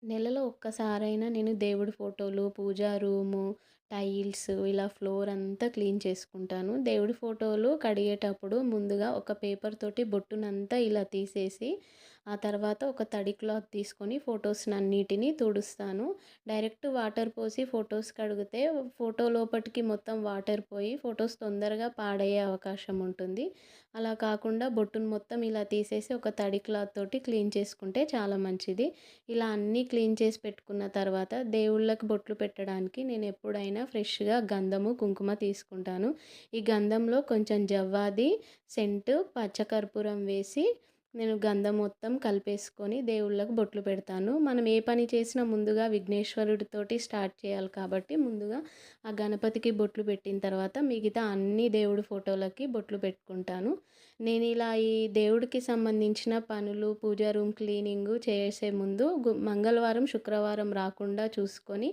నెలలో ఒక్కసారైనా నేను దేవుడి ఫోటోలు, పూజా రూము, టైల్స్ ఇలా ఫ్లోర్ అంతా క్లీన్ చేసుకుంటాను. దేవుడి ఫోటోలు కడిగేటప్పుడు ముందుగా ఒక పేపర్ తోటి బొట్టునంతా ఇలా తీసేసి, ఆ తర్వాత ఒక తడి క్లాత్ తీసుకొని ఫోటోస్‌నన్నిటిని తుడుస్తాను. డైరెక్ట్ వాటర్ పోసి ఫోటోస్ కడిగితే ఫోటో లోపటికి మొత్తం వాటర్ పోయి ఫోటోస్ తొందరగా పాడయ్యే అవకాశం ఉంటుంది. అలా కాకుండా బొట్టును మొత్తం ఇలా తీసేసి ఒక తడి క్లాత్ తోటి క్లీన్ చేసుకుంటే చాలా మంచిది. ఇలా అన్నీ క్లీన్ చేసి పెట్టుకున్న తర్వాత దేవుళ్ళకి బొట్లు పెట్టడానికి నేను ఎప్పుడైనా ఫ్రెష్‌గా గంధము, కుంకుమ తీసుకుంటాను. ఈ గంధంలో కొంచెం జవ్వాది, సెంటు, పచ్చకర్పూరం వేసి నేను గంధం మొత్తం కలిపేసుకొని దేవుళ్ళకి బొట్లు పెడతాను. మనం ఏ పని చేసినా ముందుగా విఘ్నేశ్వరుడితోటి స్టార్ట్ చేయాలి కాబట్టి ముందుగా ఆ గణపతికి బొట్లు పెట్టిన తర్వాత మిగతా అన్ని దేవుడి ఫోటోలకి బొట్లు పెట్టుకుంటాను. నేను ఇలా ఈ దేవుడికి సంబంధించిన పనులు, పూజా రూమ్ క్లీనింగు చేసే ముందు మంగళవారం, శుక్రవారం రాకుండా చూసుకొని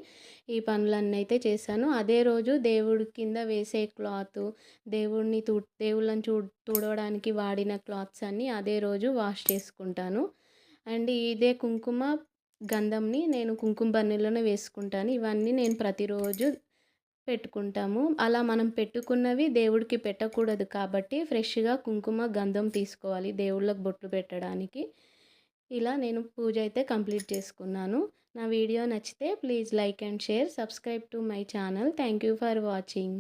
ఈ పనులన్నీ అయితే చేశాను. అదే రోజు దేవుడి కింద వేసే క్లాతు, దేవుడిని దేవుళ్ళని తుడవడానికి వాడిన క్లాత్స్ అన్నీ అదే రోజు వాష్ చేసుకుంటాను. అండ్ ఇదే కుంకుమ, గంధంని నేను కుంకుమ బన్నిలోనే వేసుకుంటాను. ఇవన్నీ నేను ప్రతిరోజు పెట్టుకుంటాము. అలా మనం పెట్టుకున్నవి దేవుడికి పెట్టకూడదు కాబట్టి ఫ్రెష్‌గా కుంకుమ, గంధం తీసుకోవాలి దేవుళ్ళకి బొట్లు పెట్టడానికి. ఇలా నేను పూజ అయితే కంప్లీట్ చేసుకున్నాను. నా వీడియో నచ్చితే please like and share, subscribe to my channel. Thank you for watching.